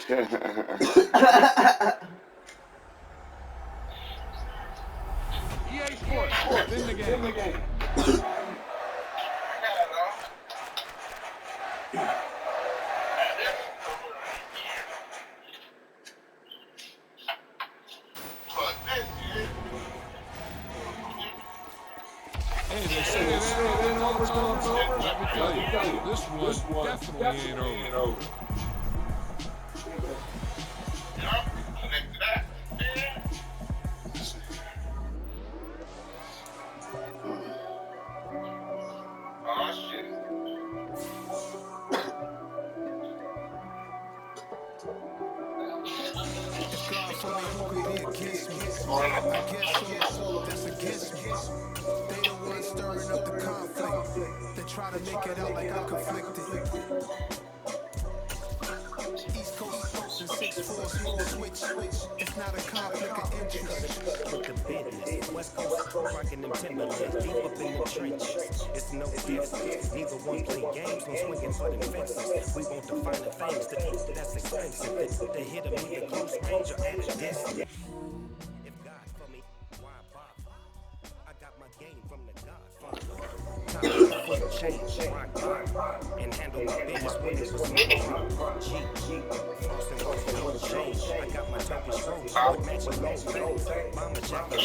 EA Sports, in the game. Hey, they say it ain't over till it's over. Let me tell you, this one definitely ain't over. Try to make it out like I'm conflicted. East Coast and 6-4 switch. It's not a conflict of interest. With the business, West Coast rocking them Timberlands, deep up in the trenches. It's no difference. Neither one play games, no swinging for them fences. We want the finer things that's expensive. They hit them either close range or at a distance. If God for me, why bother? I got my game from the Godfather. Time to change, rock, and handle my business when it was small. G, Austin was no change. I got my Turkish rose with matching long things. Mama jacket,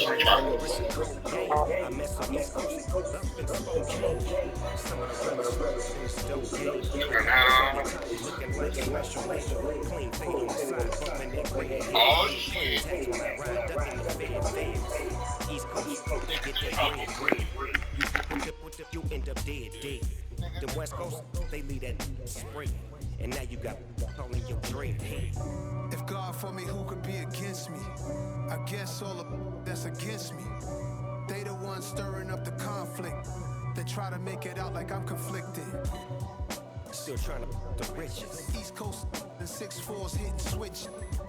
wrist and cold game. I mess up East Coast, up in Spokane. Some of the brothers in the stove game. Looking like special agent. Clean fade on the side, bumping that red head. Oh shit. Tags when I ride, ducking the feds. East Coast, they get that bread. You end up dead. The West Coast, they leave that spring. And now you got all in your dream head. If God for me, who could be against me? I guess all of that's against me. They the ones stirring up the conflict. They try to make it out like I'm conflicted. Still trying to the riches. East Coast, the 6-4s hitting switch.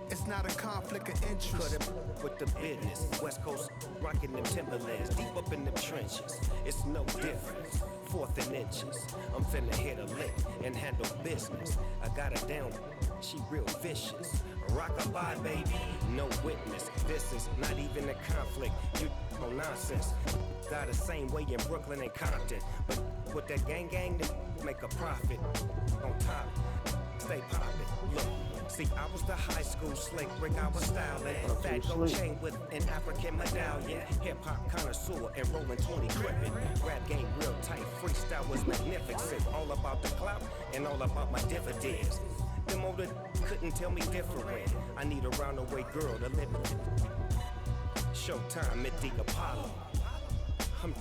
It's not a conflict of interest. Cut it with the business. West Coast rocking them Timberlands, deep up in them trenches. It's no difference. 4th and inches. I'm finna hit a lick and handle business. I got her down, she real vicious. Rock-a-bye, baby, no witness. This is not even a conflict. You no nonsense. Got the same way in Brooklyn and Compton, but with that gang, they make a profit. On top, stay poppin'. Look. See, I was the high school slick Rick, I was styling. Fat gold chain with an African medallion. Hip-hop connoisseur and rolling 20 gripping. Rap game real tight, freestyle was magnificent. All about the clout and all about my dividends. Them older couldn't tell me different. I need a roundaway girl to live with. Showtime at the Apollo. I'm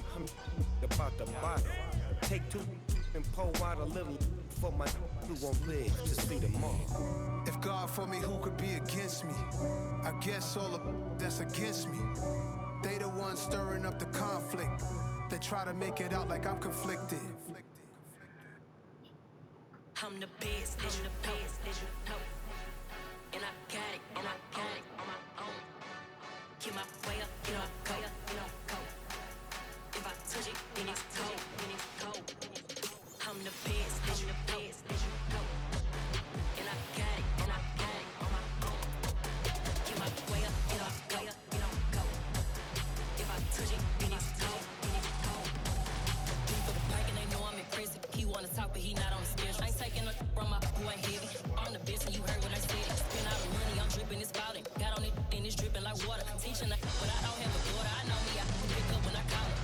about the bottle. Take 2 and pour out a little for my who won't live to see tomorrow. If God for me, who could be against me? I guess all of that's against me. They the ones stirring up the conflict. They try to make it out like I'm conflicted. I'm the best, I'm the best, and I got it, on my own. Get my way up, get my go. If I touch it, then it's cold. I'm the best, and I got it, on my own. Get my way up, get my go. If I touch it, then it's cold. For the park and they know I'm impressive. He wanna talk, but he not on the schedule. I ain't taking no from my boy heavy. On the best, and you heard what I said. Spend all the money, I'm dripping, it's spouting. Got on it, and it's dripping like water. Teaching, but I don't have a daughter. I know me, I can pick up when I call her.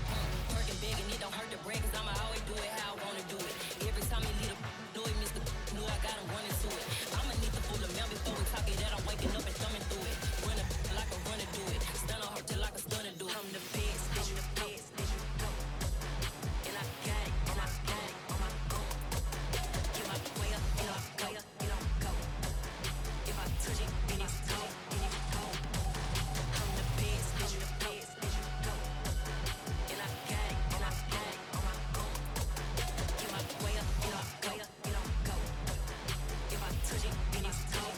Working big, and it don't hurt the break, 'cause I'ma always do it how I wanna do it. Every time he lead a do it, Mr. Know I got him running to it. I'ma need the full amount before we talk it that I'm waking up and thumbing through it. Run it like a runner do it. Stun on her till like a stunner do it. I'm the best, and I got it, on my own. Get my way up, get my go. If I touch it, then it's cold. I'm the best, and I got it, on my own. Get my way up, get my go. If I touch it, then it's cold.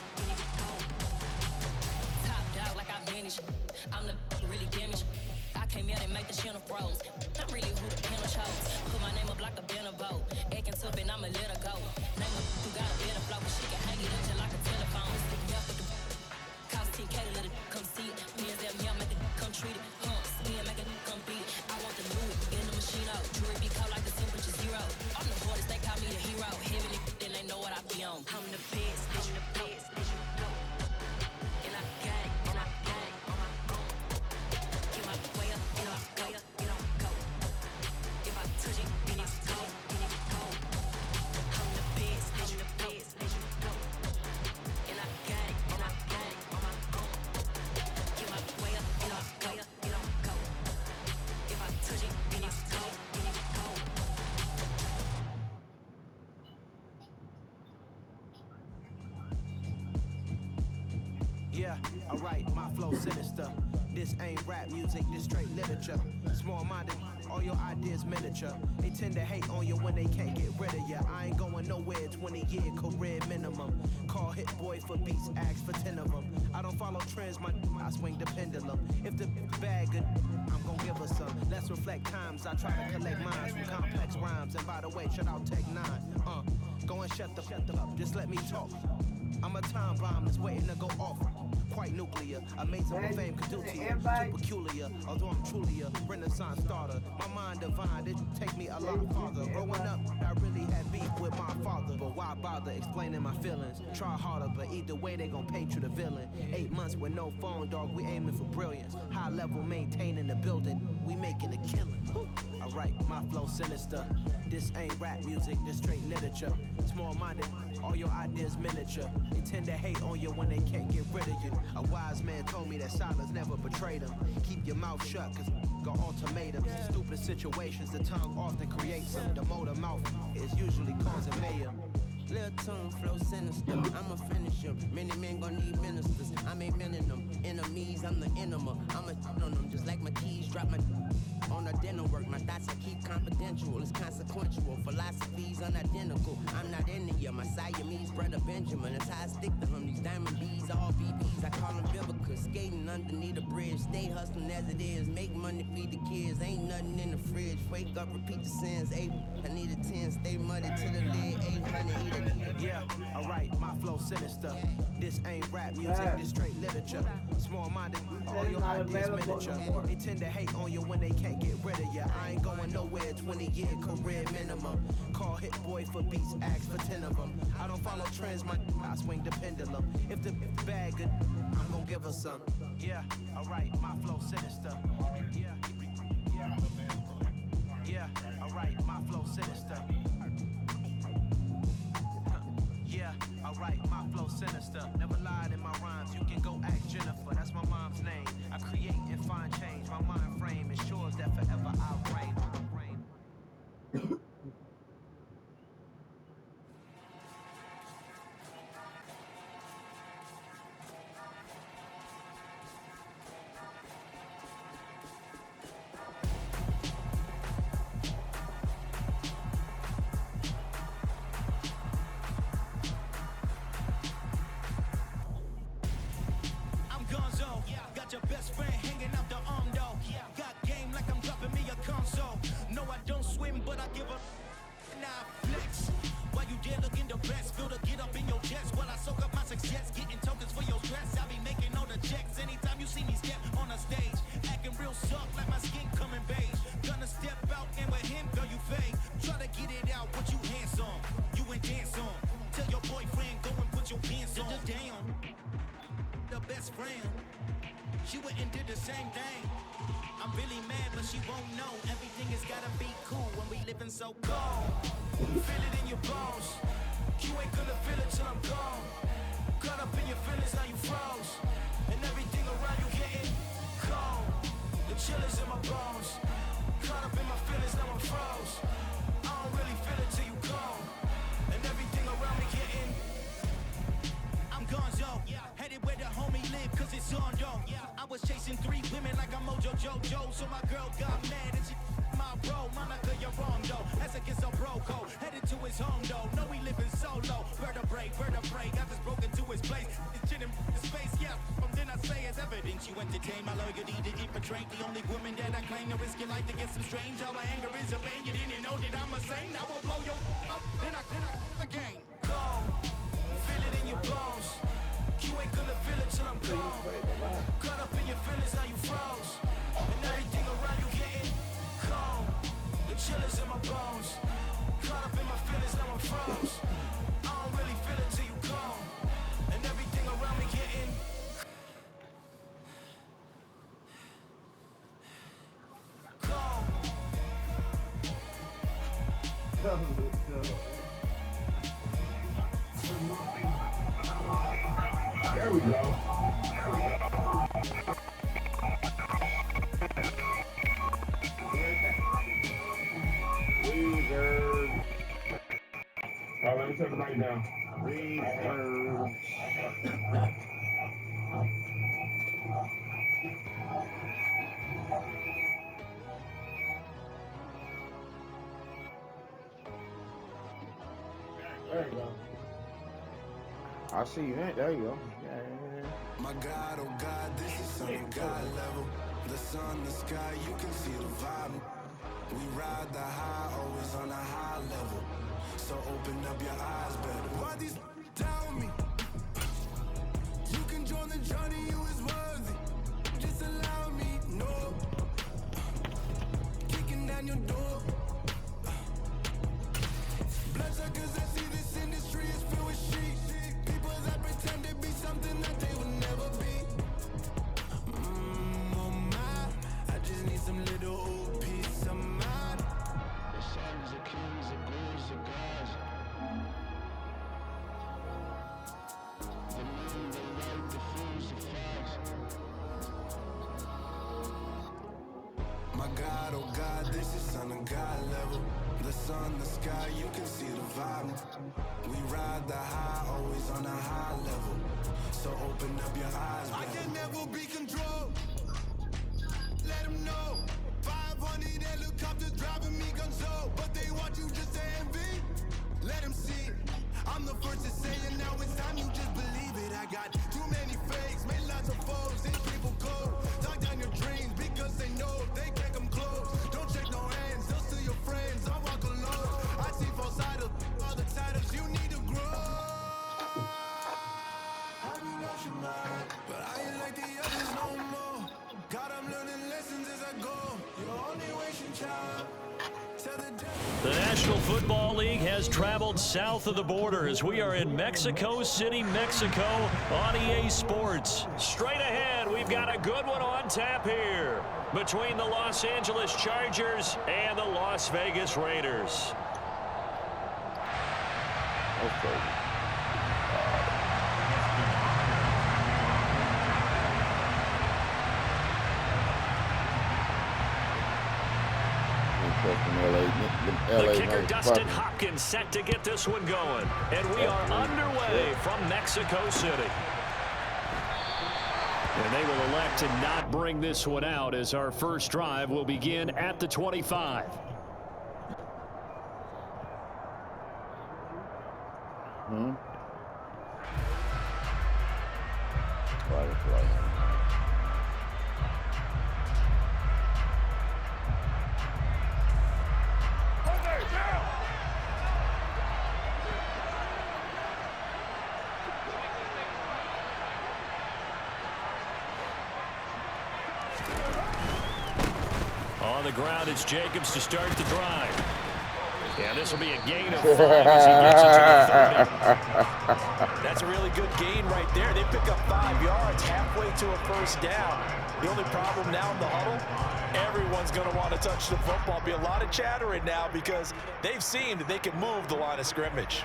Top dog like I vanished. I'm the really damaged. I came out and make the channel froze. I'm really who the panel chose. Put my name up like a banner boat. Acting tough and I'ma let her go. Name her who got a better flow, but she can hang it up just like a telephone. Yeah, alright, my flow sinister. This ain't rap music, this straight literature. Small-minded, all your ideas miniature. They tend to hate on you when they can't get rid of you. I ain't going nowhere, 20-year career minimum. Call Hit Boy for beats, ask for 10 of them. I don't follow trends, I swing the pendulum. If the bag good, I'm gon' give her some. Let's reflect times, I try to collect minds from complex rhymes. And by the way, shout out Tech 9. Go and shut the up, just let me talk. I'm a time bomb that's waiting to go off. Quite nuclear, amazing what fame could do to you. Too peculiar, although I'm truly a Renaissance starter. My mind divine, it take me a lot farther. Growing up, I really had beef with my father. But why bother explaining my feelings? Try harder, but either way they gon' paint you the villain. 8 months with no phone, dog, we aiming for brilliance. High level maintaining the building, we making a killing. Alright, my flow sinister. This ain't rap music, this straight literature. Small-minded, all your ideas miniature. They tend to hate on you when they can't get rid of you. A wise man told me that silence never betrayed him. Keep your mouth shut, cause got ultimatums. Stupid situations, the tongue often creates them. The motor mouth is usually causing mayhem. Lil' tune, flow sinister, I'ma finish him. Many men gon' need ministers, I'm a men in them. Enemies, I'm the enema, I'ma on them. Just like my keys, drop my on the dinner work. My thoughts I keep confidential, it's consequential. Philosophies unidentical, I'm not into ya. My Siamese brother Benjamin, that's how I stick to him. These diamond bees, all BBs, I call them Vivica. Skating underneath a bridge, stay hustling as it is. Make money, feed the kids, ain't nothing in the fridge. Wake up, repeat the sins, I need a 10, stay muddy to the lid, 800, yeah, alright, my flow sinister. This ain't rap music, this straight literature. Small-minded, all your ideas miniature. They tend to hate on you when they can't get rid of you. I ain't going nowhere, 20-year career minimum. Call Hit Boy for beats, ask for 10 of them. I don't follow trends, I swing the pendulum. If the bag good, I'm gon' give her some. Yeah, alright, my flow sinister. Yeah, alright, my flow sinister. Yeah, alright, my flow sinister. Never lied in my rhymes, you can go ask Jennifer, that's my mom's name. I create and find change, my mind frame ensures that forever I'll reign. Got your best friend hanging out the arm though. Got game like I'm dropping me a console. No, I don't swim, but I give a nah flex. While you there looking the best, feel the get up in your chest. While I soak up my success, getting tokens for your stress. I be making all the checks anytime you see me step on a stage. Acting real soft like my skin coming beige. Gonna step out and with him, girl, you fake. Try to get it out, what you hands on. You ain't dance on. Tell your boyfriend, go and put your pants on. Damn, the best friend. She went and did the same thing. I'm really mad, but she won't know. Everything has gotta be cool when we living so cold. Feel it in your bones. You ain't gonna feel it till I'm gone. Caught up in your feelings, now you froze. And everything around you getting cold. The chill is in my bones. Caught up in my feelings, now I'm froze. I don't really feel it till you gone. And everything around me getting I'm gonzo, headed where the homie live, cause it's on yo. I was chasing 3 women like I'm Mojo Jojo, so my girl got mad and she my bro. Monica, you're wrong though, as against a bro code. Headed to his home though, no we living solo. Vertebrae, I just broke into his place. It's chin in his face, yeah. From then I say it's evidence you entertain my loyalty to infiltrate. The only woman that I claim to risk your life to get some strange. All my anger is a pain, you didn't know that I'm a saint. I will blow your up, then I again. Go. Feel it in your bones. You ain't gonna feel it till I'm gone. Caught up in your feelings, now you froze. And everything around you getting cold. The chill is in my bones. Caught up in my feelings, now I'm froze. I don't really feel it till you gone. And everything around me getting cold. There we go. Reserve. All right, let me turn the mic down. Reserve. see you. There you go. Yeah. My God, oh God, this is on God level. The sun, the sky, you can see the vibe. We ride the high, always on a high level. So open up your eyes better. Why these tell me? You can join the journey, you is worthy. Just allow me, no. Kicking down your door. Bloodsuckers that see this industry is filled with sheep. People that pretend to be something that they will never be. Oh my, I just need some little old peace of mind. The sons of kings, the boys of gods. The moon, the light, the fools, the facts. My God, oh God, this is on a God level. The sun, the sky, you can see the vibe. We ride the high, always on a high level. So open up your eyes. I can never be controlled. Let them know. 500 helicopters driving me gonzo, but they want you just to envy. Let them see. I'm the first to say it, now it's time you just believe it. I got too many fakes, made lots of foes. These people cold. Talk down your dreams because they know they can't come close. Don't shake no hands, they'll steal your friends. I walk alone. I see false idols, other titles. You need to grow. I mean, lost your mind, but I ain't like the others no more. God, I'm learning lessons as I go. You're only wasting time. The National Football League has traveled south of the border as we are in Mexico City, Mexico on EA Sports. Straight ahead, we've got a good one on tap here between the Los Angeles Chargers and the Las Vegas Raiders. Okay. The kicker Dustin Hopkins set to get this one going. And we are underway from Mexico City. And they will elect to not bring this one out as our first drive will begin at the 25. On the ground, it's Jacobs to start the drive. And this will be a gain of 5 as he gets it to the 30. That's a really good gain right there. They pick up 5 yards halfway to a first down. The only problem now in the huddle, everyone's going to want to touch the football. Be a lot of chattering now because they've seen that they can move the line of scrimmage.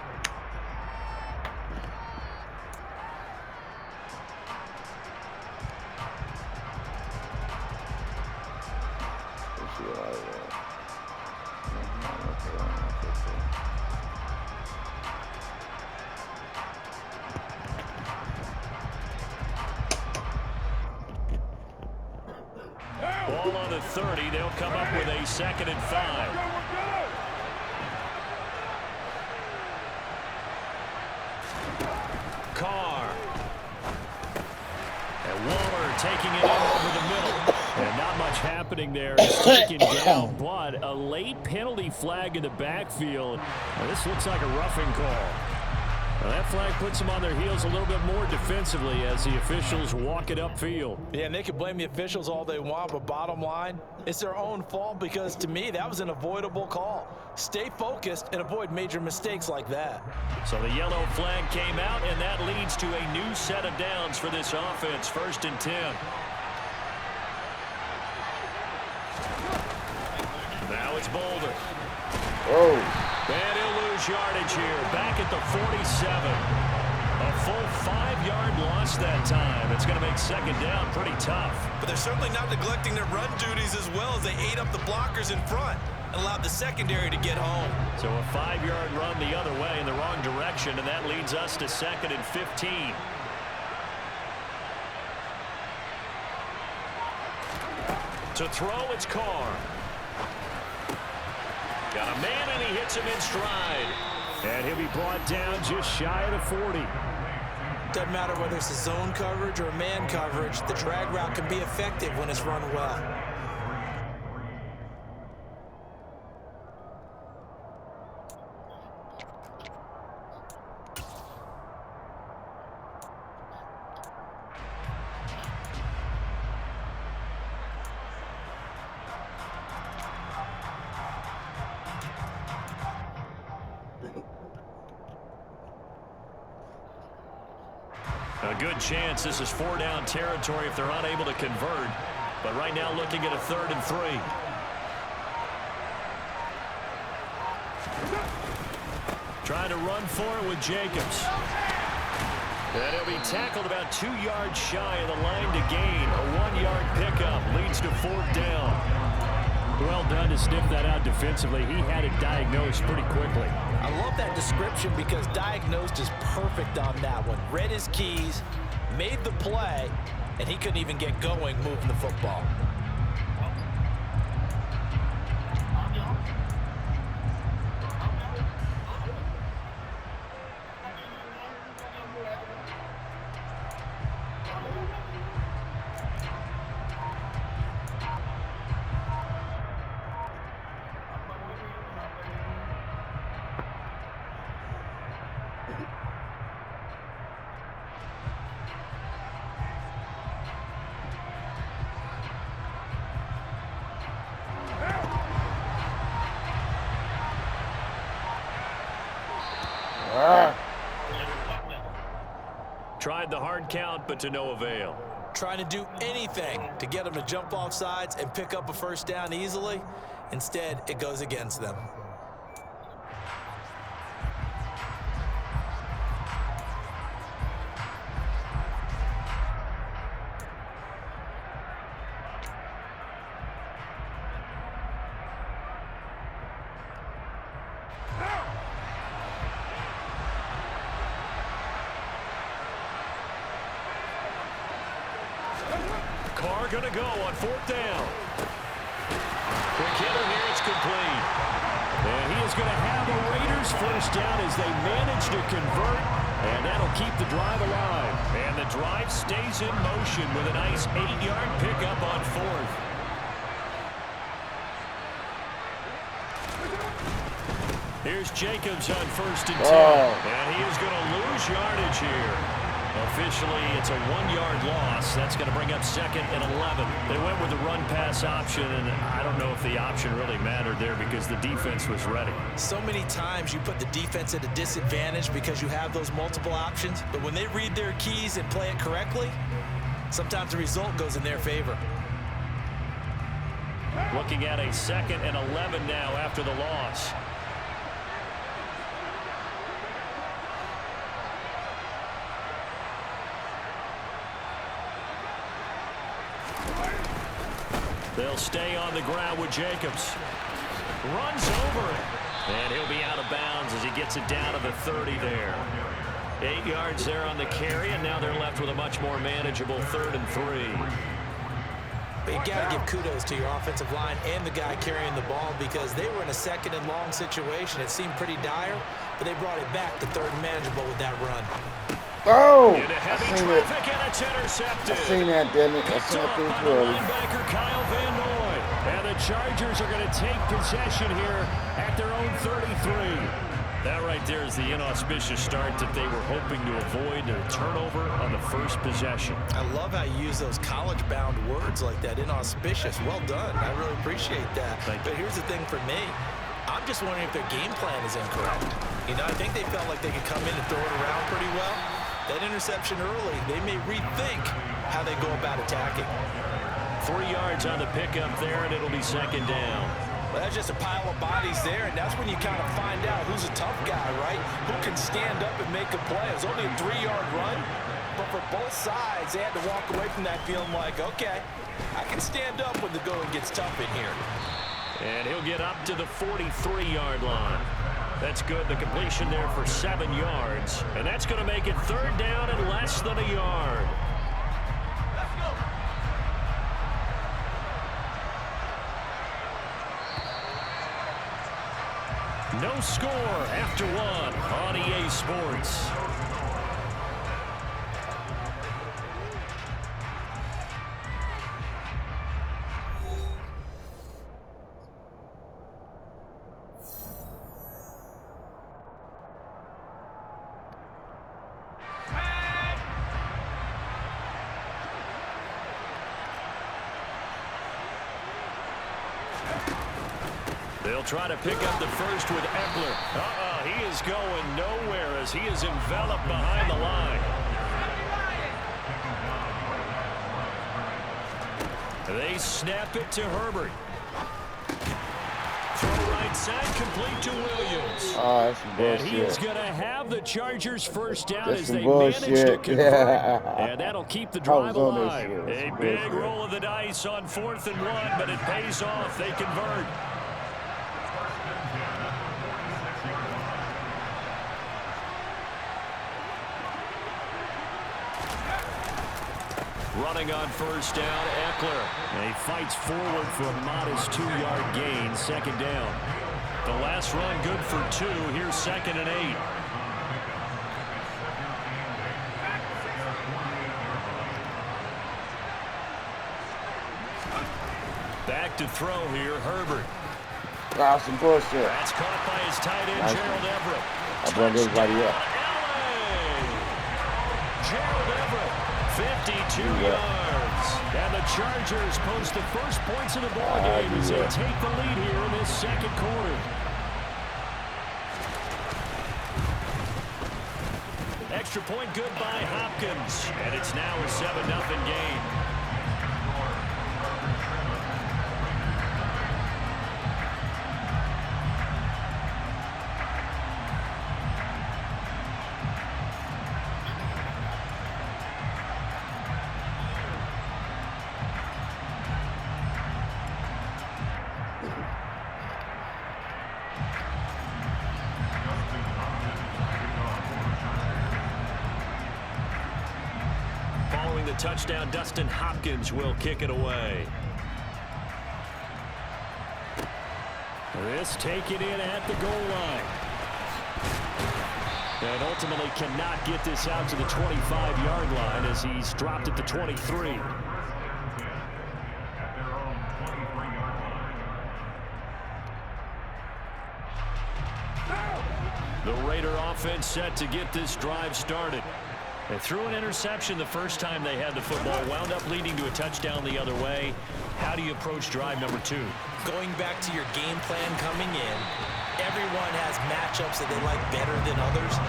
Ball on the 30. They'll come up with a 2nd and 5. Carr. And Waller taking it in over the middle. And not much happening there. He's taken down, but a late penalty flag in the backfield. Now, this looks like a roughing call. Well, that flag puts them on their heels a little bit more defensively as the officials walk it upfield. Yeah, and they can blame the officials all they want, but bottom line, it's their own fault because, to me, that was an avoidable call. Stay focused and avoid major mistakes like that. So the yellow flag came out, and that leads to a new set of downs for this offense. 1st and 10. Now it's Boulder. Oh. And he'll lose yardage here, back at the 47. A full 5-yard loss that time. It's going to make 2nd down pretty tough. But they're certainly not neglecting their run duties as well as they ate up the blockers in front and allowed the secondary to get home. So a 5-yard run the other way in the wrong direction, and that leads us to 2nd and 15. To throw, it's Carr. Got a man, and he hits him in stride. And he'll be brought down just shy of the 40. Doesn't matter whether it's a zone coverage or a man coverage, the drag route can be effective when it's run well. A good chance this is 4-down territory if they're unable to convert. But right now looking at a 3rd and 3. Trying to run for it with Jacobs. And he'll be tackled about 2 yards shy of the line to gain. A 1-yard pickup leads to 4th down. Well done to sniff that out defensively. He had it diagnosed pretty quickly. I love that description because diagnosed is perfect on that one. Read his keys, made the play, and he couldn't even get going moving the football. Tried the hard count, but to no avail. Trying to do anything to get them to jump off sides and pick up a 1st down easily. Instead, it goes against them. Carr going to go on 4th down. Quick hitter here, it's complete. And he is going to have a Raiders 1st down as they manage to convert, and that'll keep the drive alive. And the drive stays in motion with a nice 8-yard pickup on 4th. Here's Jacobs on 1st and 10. And he is going to lose yardage here. Officially, it's a 1-yard loss. That's going to bring up 2nd and 11. They went with the run-pass option, and I don't know if the option really mattered there because the defense was ready. So many times you put the defense at a disadvantage because you have those multiple options, but when they read their keys and play it correctly, sometimes the result goes in their favor. Looking at a 2nd and 11 now after the loss. They'll stay on the ground with Jacobs. Runs over it. And he'll be out of bounds as he gets it down to the 30 there. 8 yards there on the carry, and now they're left with a much more manageable 3rd and 3. But you got to give kudos to your offensive line and the guy carrying the ball because they were in a 2nd and long situation. It seemed pretty dire, but they brought it back to 3rd and manageable with that run. Oh! Into heavy traffic, and it's intercepted. I seen that, damn it. That's Picked not off too by the early. linebacker Kyle Van Noy. And the Chargers are going to take possession here at their own 33. That right there is the inauspicious start that they were hoping to avoid, a turnover on the first possession. I love how you use those college-bound words like that, inauspicious. Well done. I really appreciate that. But here's the thing for me. I'm just wondering if their game plan is incorrect. You know, I think they felt like they could come in and throw it around pretty well. That interception early, they may rethink how they go about attacking. 3 yards on the pickup there, and it'll be 2nd down. Well, that's just a pile of bodies there, and that's when you kind of find out who's a tough guy, right? Who can stand up and make a play. It was only a 3-yard run, but for both sides, they had to walk away from that feeling like, okay, I can stand up when the going gets tough in here. And he'll get up to the 43-yard line. That's good. The completion there for 7 yards. And that's going to make it 3rd down and less than a yard. No score after 1 on EA Sports. They'll try to pick up the first with Eckler. He is going nowhere as he is enveloped behind the line. They snap it to Herbert. Throw right side, complete to Williams. Oh, that's some bullshit. And he is going to have the Chargers first down That's as some they manage to bullshit. convert. And that'll keep the drive was on that alive. shit. That's A some big bullshit. roll of the dice on 4th and 1, but it pays off. They convert. Running on first down, Eckler. And he fights forward for a modest 2-yard gain, second down. The last run good for 2. Here's 2nd and 8. Back to throw here, Herbert. That's some bullshit. That's caught by his tight end, Nice. Gerald Everett. I brought everybody up. Gerald Everett, 52 yards. And the Chargers post the first points of the ball game as they take the lead here in this second quarter. Extra point good by Hopkins. And it's now a 7-0 game. The touchdown, Dustin Hopkins will kick it away. This taken in at the goal line. And ultimately cannot get this out to the 25-yard line as he's dropped at the 23. The Raider offense set to get this drive started. They threw an interception the first time they had the football, wound up leading to a touchdown the other way. How do you approach drive number 2? Going back to your game plan coming in, everyone has matchups that they like better than others,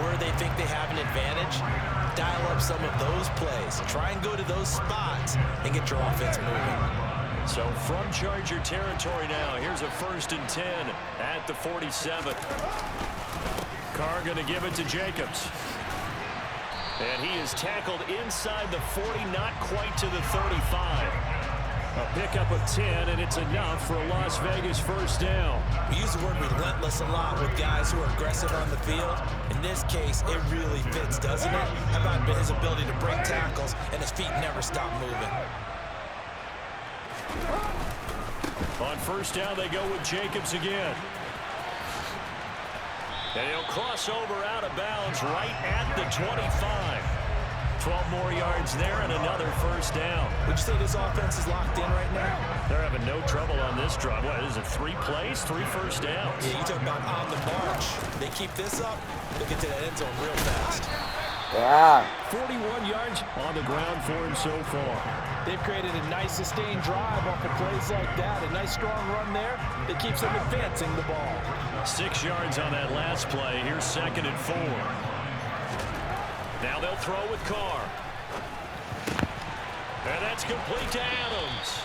where they think they have an advantage. Dial up some of those plays. Try and go to those spots and get your offense moving. So from Charger territory now, here's a 1st and 10 at the 47. Carr going to give it to Jacobs. And he is tackled inside the 40, not quite to the 35. A pickup of 10, and it's enough for a Las Vegas first down. We use the word relentless a lot with guys who are aggressive on the field. In this case, it really fits, doesn't it? How about his ability to break tackles and his feet never stop moving? On first down, they go with Jacobs again. And he'll cross over out of bounds right at the 25. 12 more yards there and another first down. Would you say this offense is locked in right now? They're having no trouble on this drive. What is it, 3 plays, 3 first downs? Yeah, you talk about on the march. They keep this up, they'll get to that end zone real fast. 41 yards on the ground for him so far. They've created a nice sustained drive off of plays like that. A nice strong run there that keeps them advancing the ball. 6 yards on that last play. Here's 2nd and 4. Now they'll throw with Carr. And that's complete to Adams.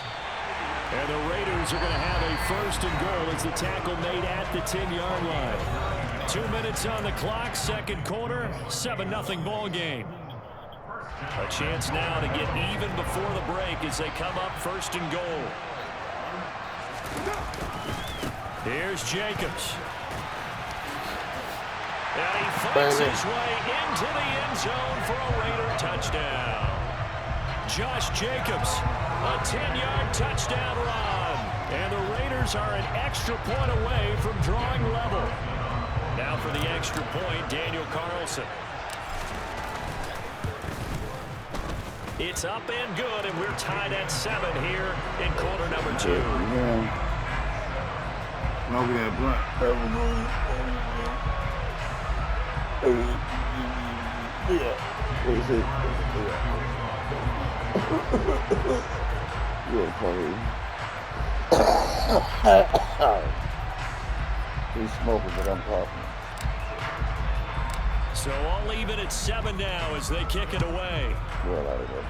And the Raiders are going to have a 1st and goal as the tackle made at the 10-yard line. 2 minutes on the clock, second quarter, 7-0 ball game. A chance now to get even before the break as they come up 1st and goal. Here's Jacobs. And he fights his way into the end zone for a Raider touchdown. Josh Jacobs, a 10-yard touchdown run. And the Raiders are an extra point away from drawing level. Now for the extra point, Daniel Carlson. It's up and good, and we're tied at 7 here in quarter number 2. No, we had blunt. He's smoking, but I'm popping. So all even at 7 now as they kick it away. Well out of there.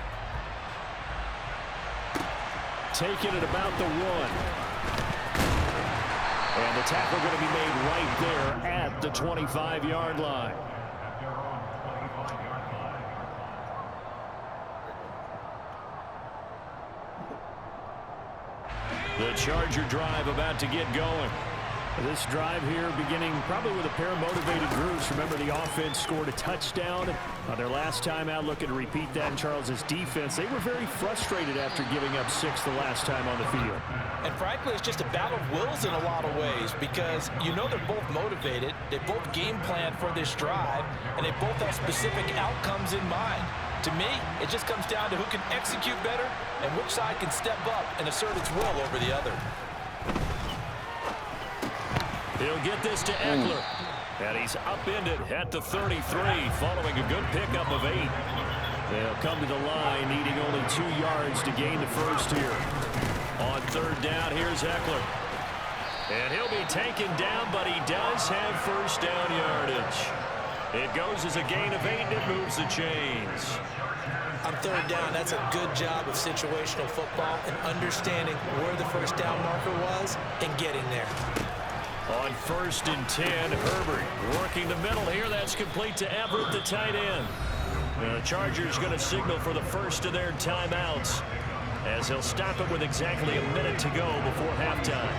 Taking it about the 1. And the tackle going to be made right there at the 25-yard line. The Charger drive about to get going. This drive here beginning probably with a pair of motivated groups. Remember, the offense scored a touchdown on their last time out. Looking to repeat that in Charles's defense. They were very frustrated after giving up 6 the last time on the field. And frankly, it's just a battle of wills in a lot of ways because you know they're both motivated. They both game plan for this drive, and they both have specific outcomes in mind. To me, it just comes down to who can execute better and which side can step up and assert its will over the other. He'll get this to Eckler. And he's upended at the 33 following a good pickup of 8. They'll come to the line needing only 2 yards to gain the first here. On 3rd down, here's Eckler. And he'll be taken down, but he does have first down yardage. It goes as a gain of 8, and it moves the chains. On 3rd down, that's a good job of situational football and understanding where the first down marker was and getting there. On 1st and 10, Herbert working the middle here. That's complete to Everett, the tight end. The Chargers going to signal for the first of their timeouts as he'll stop it with exactly a minute to go before halftime.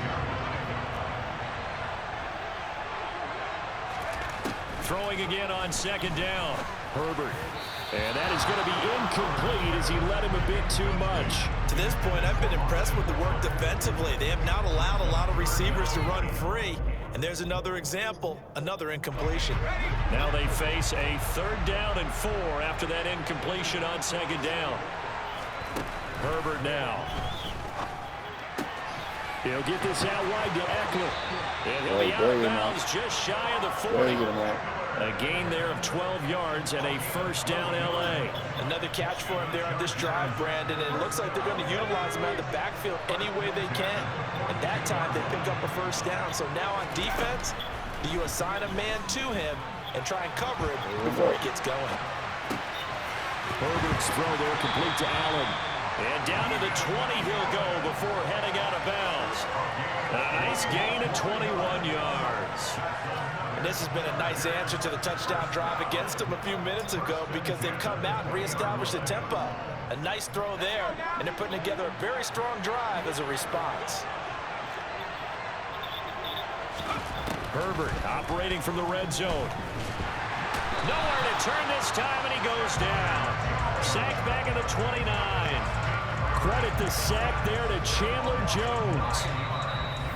Throwing again on 2nd down. Herbert. And that is going to be incomplete as he led him a bit too much. To this point, I've been impressed with the work defensively. They have not allowed a lot of receivers to run free. And there's another example, another incompletion. Now they face a 3rd down and 4 after that incompletion on 2nd down. Herbert now. He'll get this out wide to Eckler. And he'll be out of bounds just shy of the 40. A gain there of 12 yards and a first down L.A. Another catch for him there on this drive, Brandon, and it looks like they're going to utilize him out of the backfield any way they can. And that time they pick up a first down. So now on defense, do you assign a man to him and try and cover it before he gets going? Herbert's throw there complete to Allen. And down to the 20 he'll go before heading out of bounds. A nice gain of 21 yards. And this has been a nice answer to the touchdown drive against them a few minutes ago because they've come out and reestablished the tempo. A nice throw there, and they're putting together a very strong drive as a response. Herbert operating from the red zone. Nowhere to turn this time, and he goes down. Sack back at the 29. Credit the sack there to Chandler Jones.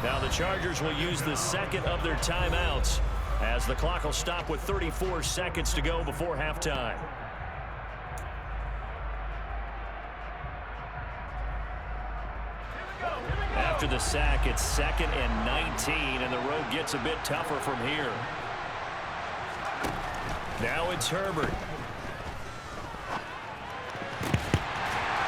Now the Chargers will use the 2nd of their timeouts as the clock will stop with 34 seconds to go before halftime. After the sack, it's 2nd and 19, and the road gets a bit tougher from here. Now it's Herbert.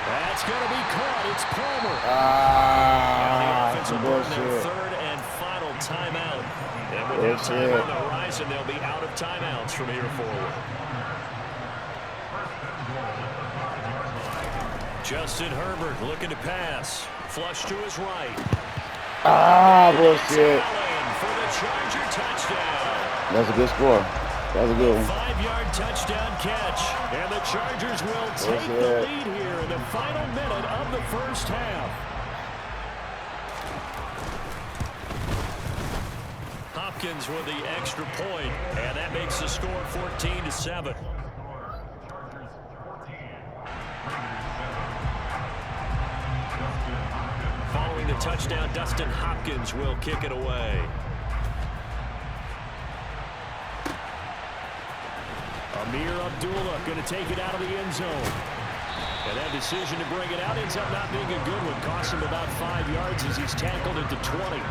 That's going to be caught. It's Palmer. Now the offense will burn their 3rd and final timeout. And with that time on the horizon, they'll be out of timeouts from here forward. Justin Herbert looking to pass. Flush to his right. Bullshit. For the Charger touchdown. That's a good score. That was a good one. 5-yard touchdown catch. And the Chargers will take the lead here in the final minute of the first half. Hopkins with the extra point, and that makes the score 14-7. Following the touchdown, Dustin Hopkins will kick it away. Amir Abdullah going to take it out of the end zone. And that decision to bring it out ends up not being a good one. Costs him about 5 yards as he's tackled at the 20.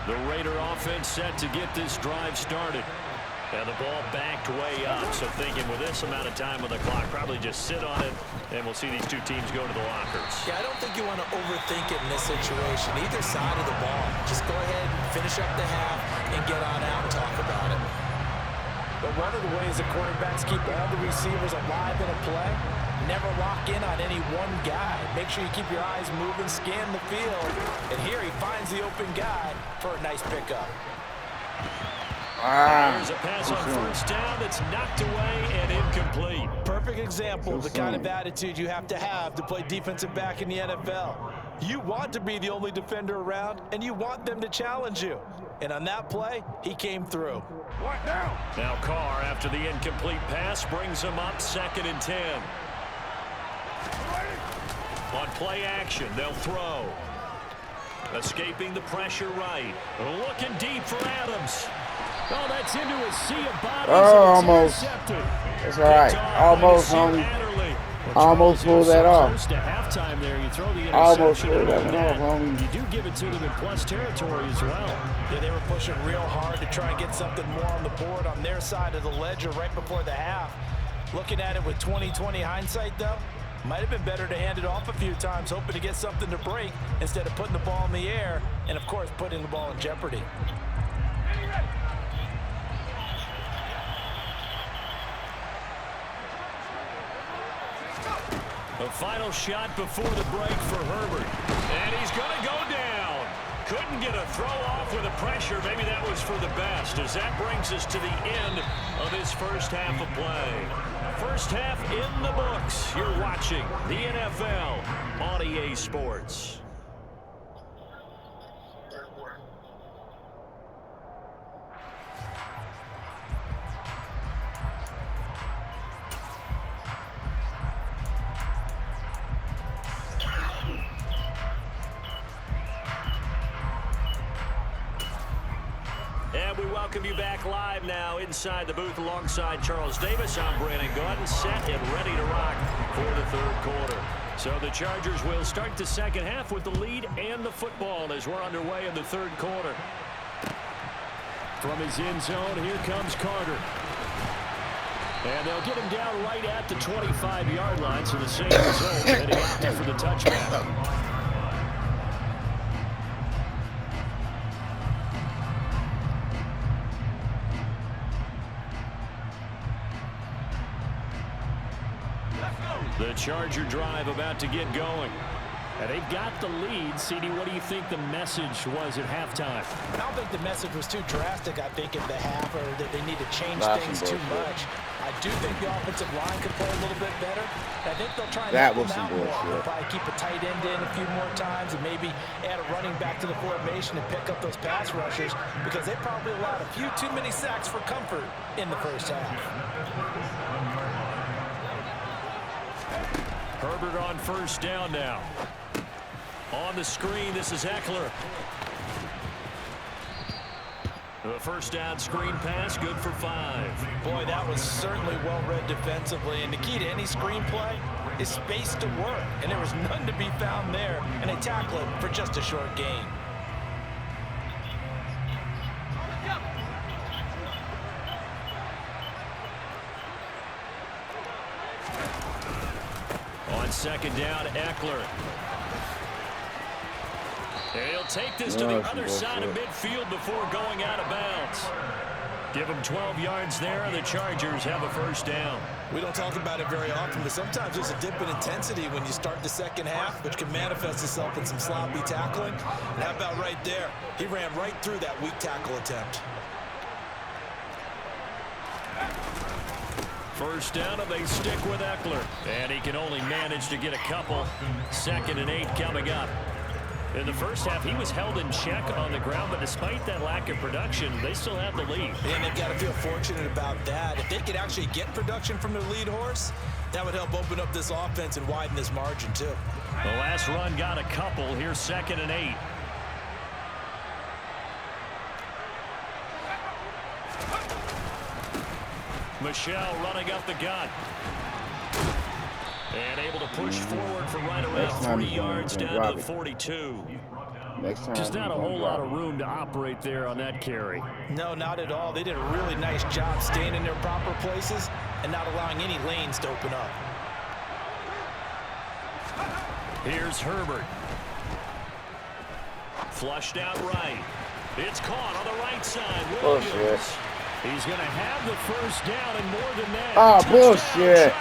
The Raider offense set to get this drive started. And the ball backed way up, so thinking with this amount of time on the clock, probably just sit on it, and we'll see these two teams go to the lockers. Yeah, I don't think you want to overthink it in this situation. Either side of the ball. Just go ahead and finish up the half and get on out and talk about it. But one of the ways the quarterbacks keep all the receivers alive in a play, never lock in on any one guy. Make sure you keep your eyes moving, scan the field, and here he finds the open guy for a nice pickup. There's a pass on first down that's knocked away and incomplete. Perfect example of the kind of attitude you have to play defensive back in the NFL. You want to be the only defender around, and you want them to challenge you. And on that play, he came through. What now? Now Carr, after the incomplete pass, brings him up 2nd and 10. On play action, they'll throw. Escaping the pressure right. Looking deep for Adams. Oh, that's into a sea of bodies. Oh, almost. That's all right. Almost, homie. Almost pulled that off. Close to halftime there. You throw the Almost interception. pulled that off, homie. You do give it to them in plus territory as well. Yeah, they were pushing real hard to try and get something more on the board on their side of the ledger right before the half. Looking at it with 20/20 hindsight, though, might have been better to hand it off a few times, hoping to get something to break instead of putting the ball in the air and, of course, putting the ball in jeopardy. The final shot before the break for Herbert. And he's going to go down. Couldn't get a throw off with the pressure. Maybe that was for the best, as that brings us to the end of this first half of play. First half in the books. You're watching the NFL on EA Sports. And we welcome you back live now inside the booth alongside Charles Davis. I'm Brandon Gordon, set and ready to rock for the third quarter. So the Chargers will start the second half with the lead and the football as we're underway in the third quarter. From his end zone, here comes Carter. And they'll get him down right at the 25-yard line, so the same result, and he opted for the touchback. The Charger drive about to get going. And they've got the lead. CD, what do you think the message was at halftime? I don't think the message was too drastic, I think, at the half, or that they need to change things too much. I do think the offensive line could play a little bit better. I think they'll try and help them out more. They'll probably keep a tight end in a few more times and maybe add a running back to the formation and pick up those pass rushers, because they probably allowed a few too many sacks for comfort in the first half. Herbert on first down now. On the screen, this is Eckler. The first down screen pass, good for 5. Boy, that was certainly well-read defensively. And the key to any screen play is space to work. And there was none to be found there. And they tackle it for just a short gain. On second down, Eckler. And he'll take this to the other side of midfield before going out of bounds. Give him 12 yards there, and the Chargers have a first down. We don't talk about it very often, but sometimes there's a dip in intensity when you start the second half, which can manifest itself in some sloppy tackling. And how about right there? He ran right through that weak tackle attempt. First down, and they stick with Eckler. And he can only manage to get a couple. 2nd and 8 coming up. In the first half, he was held in check on the ground, but despite that lack of production, they still have the lead. And they've got to feel fortunate about that. If they could actually get production from their lead horse, that would help open up this offense and widen this margin, too. The last run got a couple. Here's 2nd and 8. Michelle running up the gut. And able to push forward from right around 3 yards down to the 42. Next time, just not a whole lot of room to operate there on that carry. No, not at all. They did a really nice job staying in their proper places and not allowing any lanes to open up. Here's Herbert. Flushed out right. It's caught on the right side. Bullshit. He's going to have the first down and more than that. Oh, bullshit.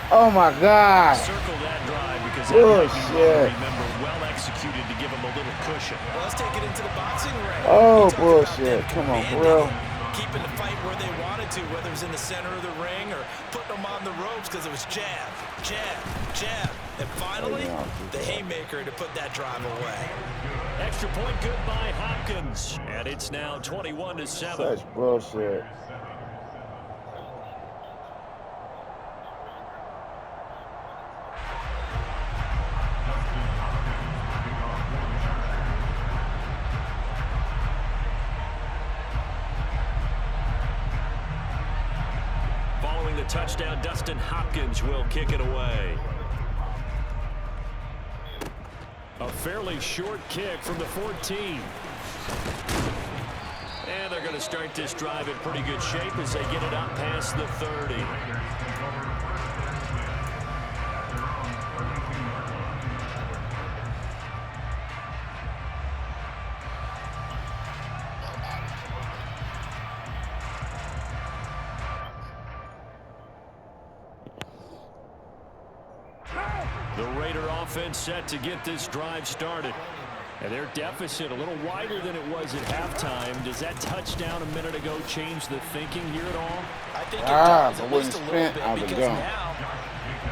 Oh, my God. Circle that drive because bullshit. Remember, well executed to give him a little cushion. Well, let's take it into the boxing ring. Oh, bullshit. Come on, bro. Keeping the fight where they wanted to, whether it was in the center of the ring or putting them on the ropes because it was jab, jab, jab. And finally, the haymaker to put that drive away. Extra point good by Hopkins. And it's now 21-7. Such bullshit. Following the touchdown, Dustin Hopkins will kick it away. A fairly short kick from the 14. And they're going to start this drive in pretty good shape as they get it up past the 30. The Raider offense set to get this drive started. And their deficit a little wider than it was at halftime. Does that touchdown a minute ago change the thinking here at all? I think it does, at least a little bit, because now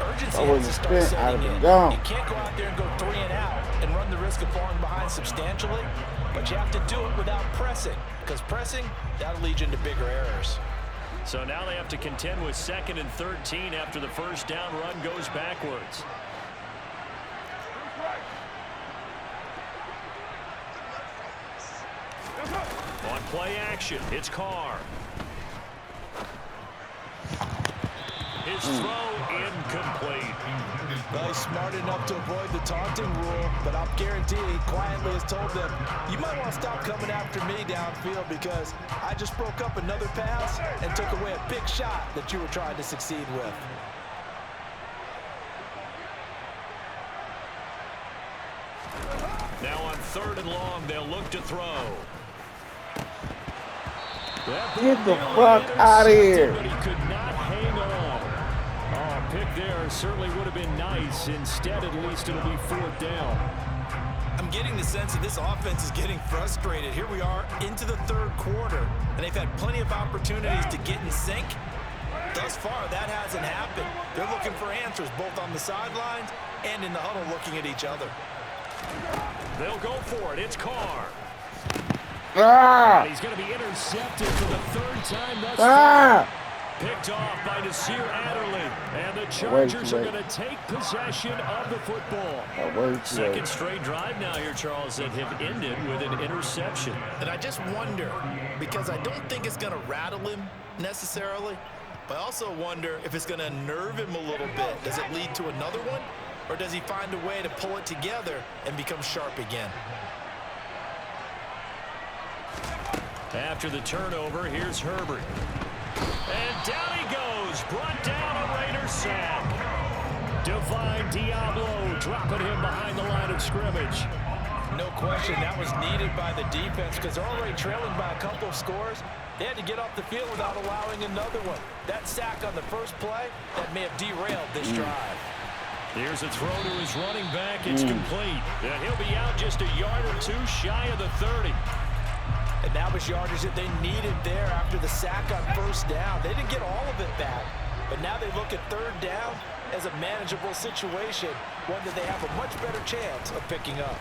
urgency has to start setting in. You can't go out there and go 3 and out and run the risk of falling behind substantially, but you have to do it without pressing, because pressing, that'll lead you into bigger errors. So now they have to contend with 2nd and 13 after the first down run goes backwards. On play action, it's Carr. His throw incomplete. Well, he's smart enough to avoid the taunting rule, but I'll guarantee he quietly has told them, you might want to stop coming after me downfield because I just broke up another pass and took away a big shot that you were trying to succeed with. Now on 3rd and long, they'll look to throw. Get the fuck out of here. But he could not hang on. Oh, pick there certainly would have been nice. Instead, at least it'll be 4th down. I'm getting the sense that this offense is getting frustrated. Here we are into the 3rd quarter, and they've had plenty of opportunities to get in sync. Thus far, that hasn't happened. They're looking for answers both on the sidelines and in the huddle looking at each other. They'll go for it. It's Carr. Ah! And he's going to be intercepted for the 3rd time thus far. Picked off by Nasir Adderley. And the Chargers are going to take possession of the football. 2nd straight drive now here, Charles, that have ended with an interception. And I just wonder, because I don't think it's going to rattle him necessarily, but I also wonder if it's going to unnerve him a little bit. Does it lead to another one? Or does he find a way to pull it together and become sharp again? After the turnover, here's Herbert. And down he goes. Brought down a Raider sack. Divine Diablo dropping him behind the line of scrimmage. No question, that was needed by the defense because they're already trailing by a couple of scores. They had to get off the field without allowing another one. That sack on the first play, that may have derailed this drive. Here's a throw to his running back. It's complete. And he'll be out just a yard or two shy of the 30. And that was yardage that they needed there after the sack on 1st down. They didn't get all of it back, but now they look at 3rd down as a manageable situation, one that they have a much better chance of picking up.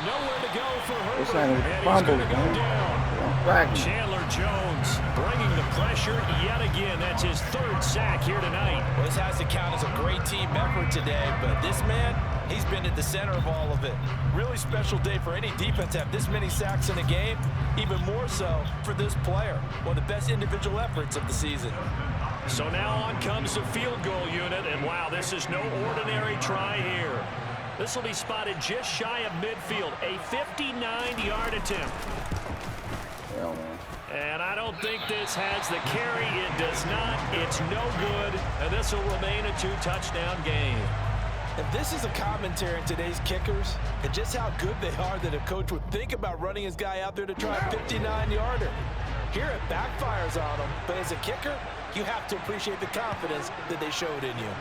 Nowhere to go for Herbert. This ain't and a he's going fumble, to go man. down. Chandler Jones bringing the pressure yet again. That's his 3rd sack here tonight. Well, this has to count as a great team effort today, but this man, he's been at the center of all of it. Really special day for any defense to have this many sacks in a game, even more so for this player. One of the best individual efforts of the season. So now on comes the field goal unit, and wow, this is no ordinary try here. This will be spotted just shy of midfield. A 59-yard attempt. Hell, man. And I don't think this has the carry. It does not. It's no good. And this will remain a 2-touchdown game. If this is a commentary in today's kickers and just how good they are that a coach would think about running his guy out there to try a 59-yarder. Here it backfires on him, but as a kicker, you have to appreciate the confidence that they showed in you.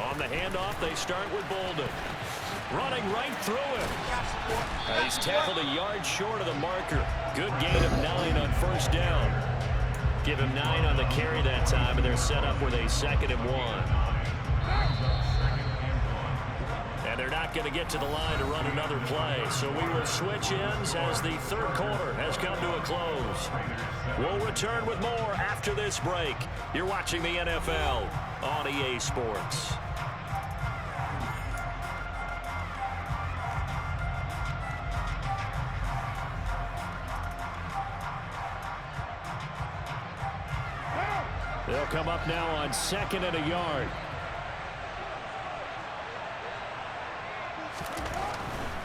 On the handoff, they start with Bolden. Running right through him. He's tackled a yard short of the marker. Good gain of 9 on first down. Give him 9 on the carry that time, and they're set up with a 2nd and 1. And they're not going to get to the line to run another play, so we will switch ends as the third quarter has come to a close. We'll return with more after this break. You're watching the NFL on EA Sports. They'll come up now on 2nd and a yard.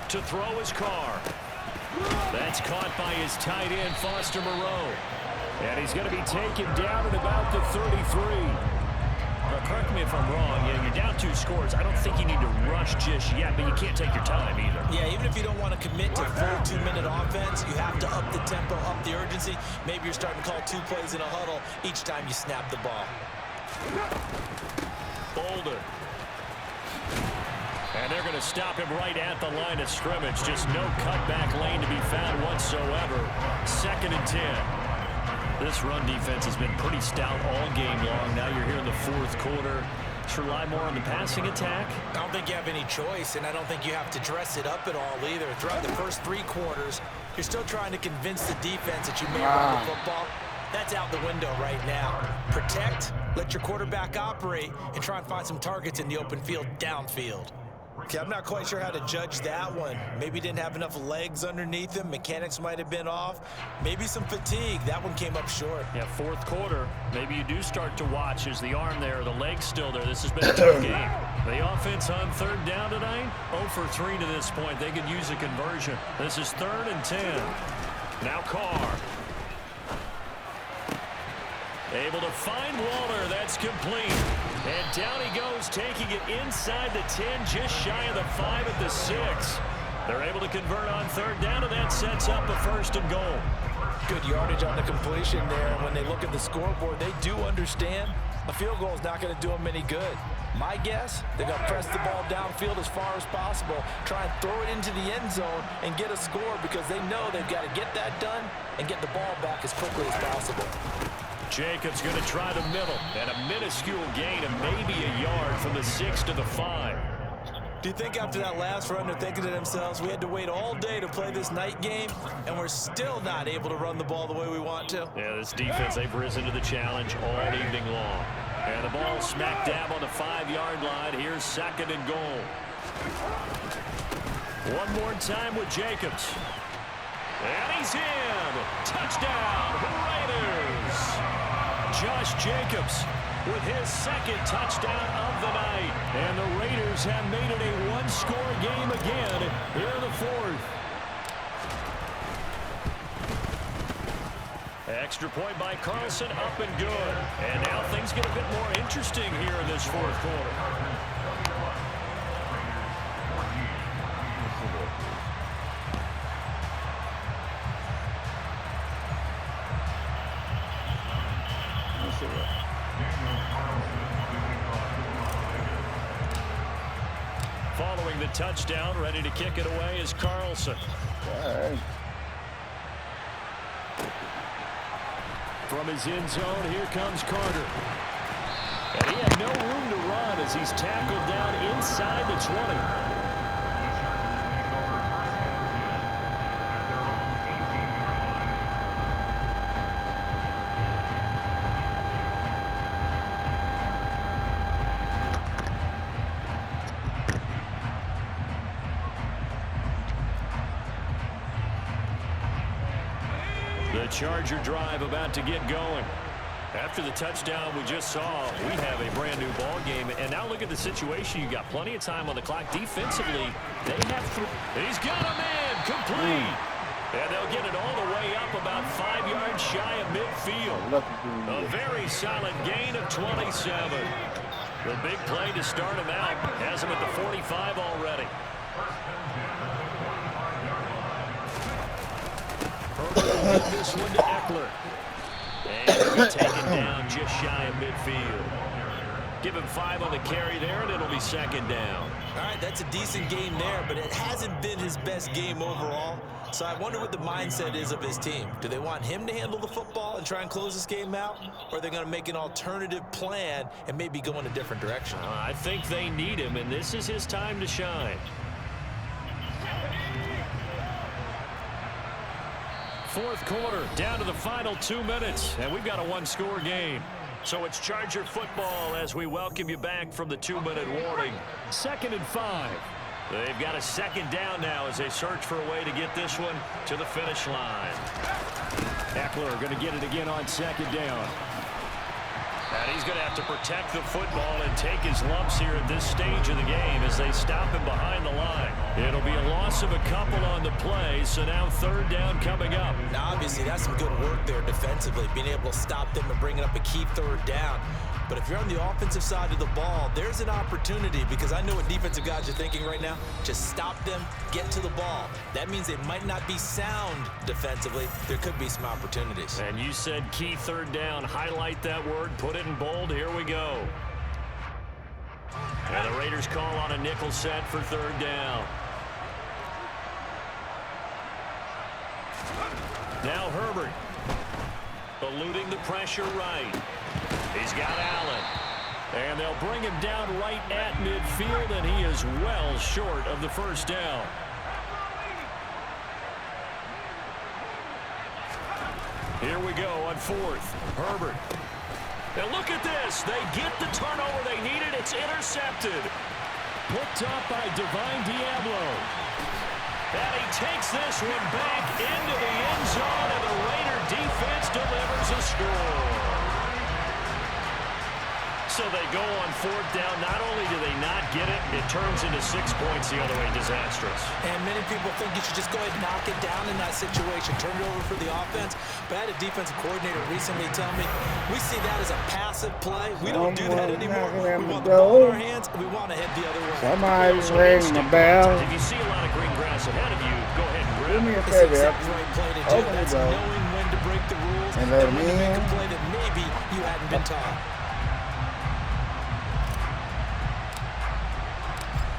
To throw his car. That's caught by his tight end, Foster Moreau. And he's going to be taken down at about the 33. Now, correct me if I'm wrong. You're down 2 scores. I don't think you need to rush just yet, but you can't take your time either. Yeah, even if you don't want to commit to full 2-minute offense, you have to up the tempo, up the urgency. Maybe you're starting to call 2 plays in a huddle each time you snap the ball. Boulder. And they're going to stop him right at the line of scrimmage. Just no cutback lane to be found whatsoever. 2nd and 10. This run defense has been pretty stout all game long. Now you're here in the 4th quarter. Just rely more on the passing attack. I don't think you have any choice, and I don't think you have to dress it up at all either. Throughout the first 3 quarters, you're still trying to convince the defense that you may run the football. That's out the window right now. Protect, let your quarterback operate, and try and find some targets in the open field downfield. Okay, I'm not quite sure how to judge that one. Maybe didn't have enough legs underneath him. Mechanics might have been off. Maybe some fatigue. That one came up short. Yeah, 4th quarter. Maybe you do start to watch. Is the arm there, the leg's still there? This has been a tough game. The offense on 3rd down tonight, 0 for 3 to this point. They could use a conversion. This is 3rd and 10. Now Carr. Able to find Waller. That's complete. And down he goes, taking it inside the 10, just shy of the 5 at the 6. They're able to convert on 3rd down, and that sets up a 1st and goal. Good yardage on the completion there. And when they look at the scoreboard, they do understand a field goal is not going to do them any good. My guess, they're going to press the ball downfield as far as possible, try and throw it into the end zone and get a score because they know they've got to get that done and get the ball back as quickly as possible. Jacobs going to try the middle, and a minuscule gain of maybe a yard from the 6 to the 5. Do you think after that last run they're thinking to themselves, we had to wait all day to play this night game, and we're still not able to run the ball the way we want to? Yeah, this defense, they've risen to the challenge all evening long. And the ball smack dab on the 5-yard line. Here's 2nd and goal. One more time with Jacobs. And he's in. Touchdown, Raiders. Josh Jacobs with his 2nd touchdown of the night. And the Raiders have made it a 1-score game again here in the 4th. Extra point by Carlson, up and good. And now things get a bit more interesting here in this 4th quarter. Following the touchdown, ready to kick it away is Carlson. From his end zone, here comes Carter. And he had no room to run as he's tackled down inside the 20. The Charger drive about to get going. After the touchdown we just saw, we have a brand new ball game. And now look at the situation. You got plenty of time on the clock. Defensively, they have he's got him in. Complete. And they'll get it all the way up about 5 yards shy of midfield. A very solid gain of 27. The big play to start him out has him at the 45 already. Herbert this one to Eckler. And he'll be taken down just shy of midfield. Give him 5 on the carry there, and it'll be second down. All right, that's a decent game there, but it hasn't been his best game overall. So I wonder what the mindset is of his team. Do they want him to handle the football and try and close this game out? Or are they going to make an alternative plan and maybe go in a different direction? I think they need him, and this is his time to shine. Fourth quarter, down to the final 2 minutes, and we've got a one-score game. So it's Charger football as we welcome you back from the 2-minute warning. 2nd and 5. They've got a second down now as they search for a way to get this one to the finish line. Eckler going to get it again on second down. And he's going to have to protect the football and take his lumps here at this stage of the game as they stop him behind the line. It'll be a loss of a couple on the play, so now third down coming up. Now, obviously, that's some good work there defensively, being able to stop them and bringing up a key third down. But if you're on the offensive side of the ball, there's an opportunity, because I know what defensive guys are thinking right now. Just stop them, get to the ball. That means they might not be sound defensively. There could be some opportunities. And you said key third down. Highlight that word. Put it in bold. Here we go. And the Raiders call on a nickel set for third down. Now Herbert. Eluding the pressure right. He's got Allen. And they'll bring him down right at midfield, and he is well short of the first down. Here we go on fourth. Herbert. And look at this. They get the turnover they needed. It's intercepted. Picked up by Divine Diablo. And he takes this one back into the end zone, and the Raider defense delivers a score. So they go on fourth down. Not only do they not get it, it turns into 6 points the other way. Disastrous. And many people think you should just go ahead and knock it down in that situation. Turn it over for the offense. But I had a defensive coordinator recently tell me, we see that as a passive play. We don't do that anymore. We want the ball in our hands, and we want to head the other way. Somebody's ringing the bell. If you see a lot of green grass ahead of you, go ahead and grab it. Do me a It's the favor. exact right play to do. That's knowing when to break the rules And let when to him make in. a play that maybe you hadn't been taught.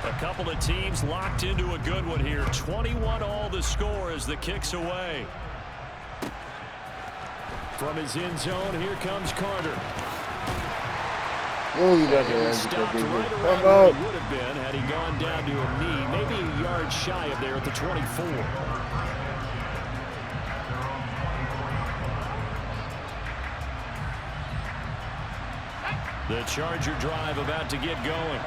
A couple of teams locked into a good one here. 21 all the score as the kick's away. From his end zone, here comes Carter. Oh, you got He was stopped right around where he would have been had he gone down to a knee, maybe a yard shy of there at the 24. The Charger drive about to get going.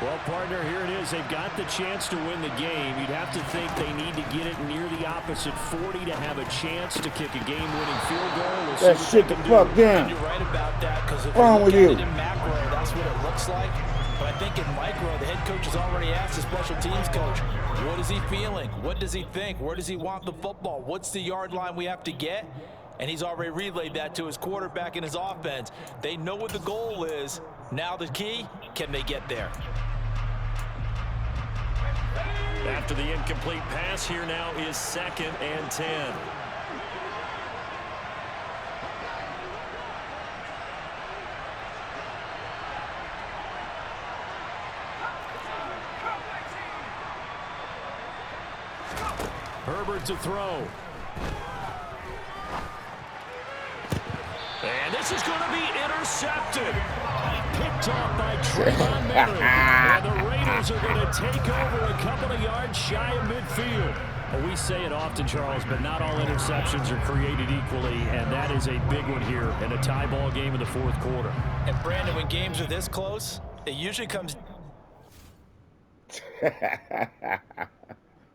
Well, partner, here it is. They've got the chance to win the game. You'd have to think they need to get it near the opposite 40 to have a chance to kick a game-winning field goal. We'll that shit the fuck down. You're right about that, because if What's wrong you with look at you? it in macro, that's what it looks like. But I think in micro, the head coach has already asked the special teams coach, what is he feeling? What does he think? Where does he want the football? What's the yard line we have to get? And he's already relayed that to his quarterback and his offense. They know what the goal is. Now the key, can they get there? After the incomplete pass, here now is 2nd and 10. Herbert to throw. And this is going to be intercepted. Picked off by Trayvon Merritt. And the Raiders are going to take over a couple of yards shy of midfield. Well, we say it often, Charles, but not all interceptions are created equally, and that is a big one here in a tie ball game in the fourth quarter. And Brandon, when games are this close, it usually comes...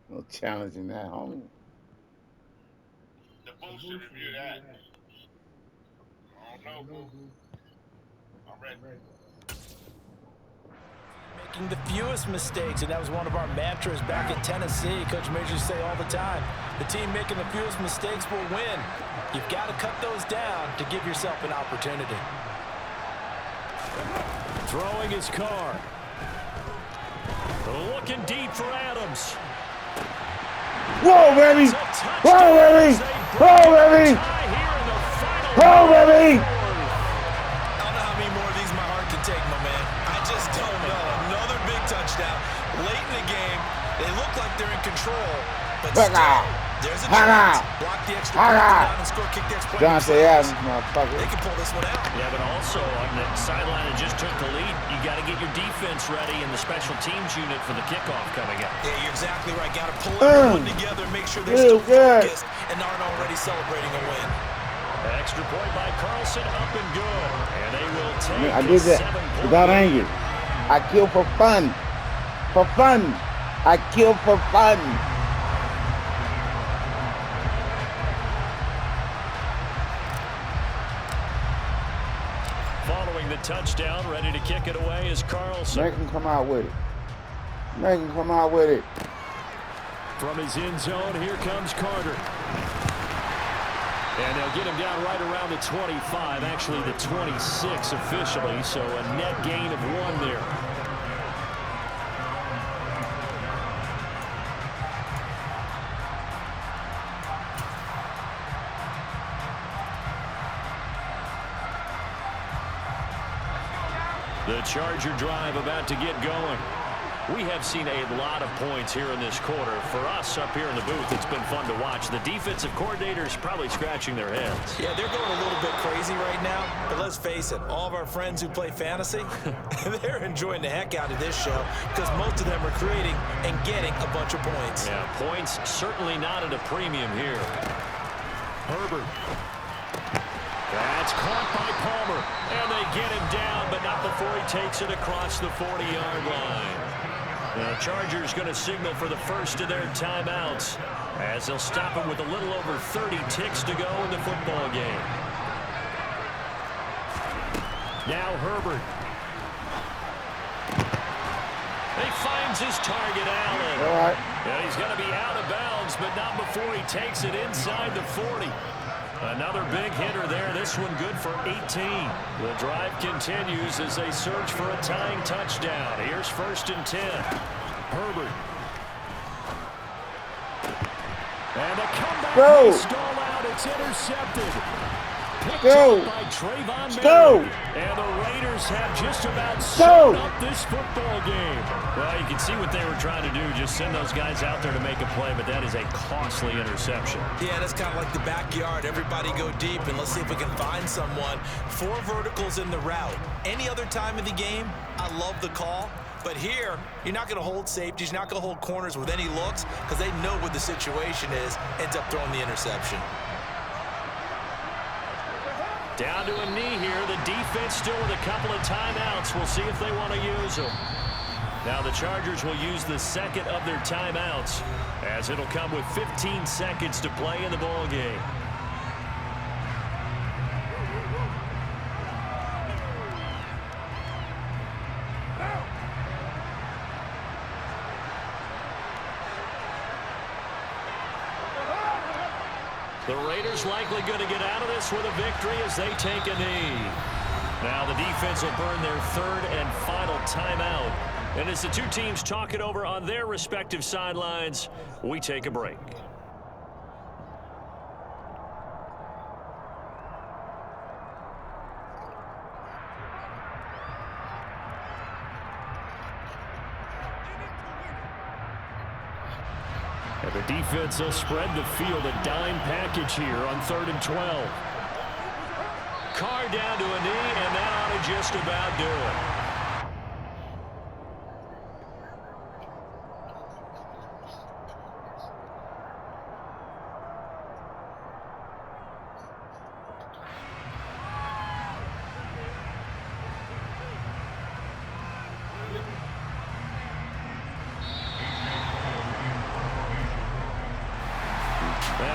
No challenging that, homie. The booster review that. Making the fewest mistakes, and that was one of our mantras back in Tennessee. Coach Major used to say all the time, the team making the fewest mistakes will win. You've got to cut those down to give yourself an opportunity. Throwing his car. Looking deep for Adams. Whoa, baby! Whoa, baby! Whoa, baby! Whoa, baby! I don't know how many more of these my heart can take, my man. I just don't know. Another big touchdown. Late in the game, they look like they're in control, but still, there's a chance. Block the extra point down and score, kick the extra point. John say Adams, motherfucker. They can pull this one out. Yeah, but also on the sideline that just took the lead, you got to get your defense ready and the special teams unit for the kickoff coming up. Yeah, you're exactly right. Got to pull everyone together, make sure they're still focused and aren't already celebrating a win. Extra point by Carlson, up and good. And they will take I did that without anger. I kill for fun. For fun. I kill for fun. Following the touchdown, ready to kick it away is Carlson. Make him come out with it. Make him come out with it. From his end zone, here comes Carter. And they'll get him down right around the 25, actually the 26 officially, so a net gain of 1 there. The Charger drive about to get going. We have seen a lot of points here in this quarter. For us up here in the booth, it's been fun to watch. The defensive coordinators probably scratching their heads. Yeah, they're going a little bit crazy right now, but let's face it, all of our friends who play fantasy, they're enjoying the heck out of this show because most of them are creating and getting a bunch of points. Yeah, points certainly not at a premium here. Herbert. That's caught by Palmer, and they get him down, but not before he takes it across the 40-yard line. The Chargers going to signal for the first of their timeouts as they'll stop him with a little over 30 ticks to go in the football game. Now Herbert. He finds his target, Allen. All right. And he's going to be out of bounds, but not before he takes it inside the 40. Another big hitter there. This one good for 18. The drive continues as they search for a tying touchdown. Here's 1st and 10. Herbert. And a comeback may stall out. It's intercepted. Picked up by Trayvon Murray. And the Raiders have just about sewn up this football game. Well, you can see what they were trying to do, just send those guys out there to make a play, but that is a costly interception. Yeah, that's kind of like the backyard. Everybody go deep, and let's see if we can find someone. 4 verticals in the route. Any other time of the game, I love the call. But here, you're not going to hold safeties, you're not going to hold corners with any looks because they know what the situation is, ends up throwing the interception. Down to a knee here. The defense still with a couple of timeouts. We'll see if they want to use them. Now the Chargers will use the second of their timeouts as it'll come with 15 seconds to play in the ball game. The Raiders likely going to get out of this with a victory as they take a knee. Now the defense will burn their 3rd and final timeout. And as the two teams talk it over on their respective sidelines, we take a break. And the defense will spread the field, a dime package here on 3rd and 12. Carr down to a knee, and that ought to just about do it.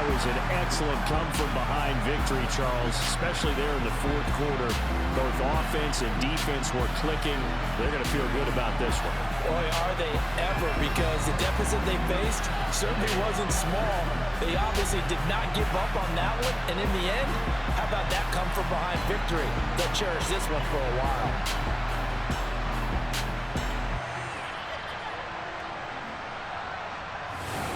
That was an excellent come-from-behind victory, Charles, especially there in the fourth quarter. Both offense and defense were clicking. They're going to feel good about this one. Boy, are they ever, because the deficit they faced certainly wasn't small. They obviously did not give up on that one, and in the end, how about that come-from-behind victory? They'll cherish this one for a while.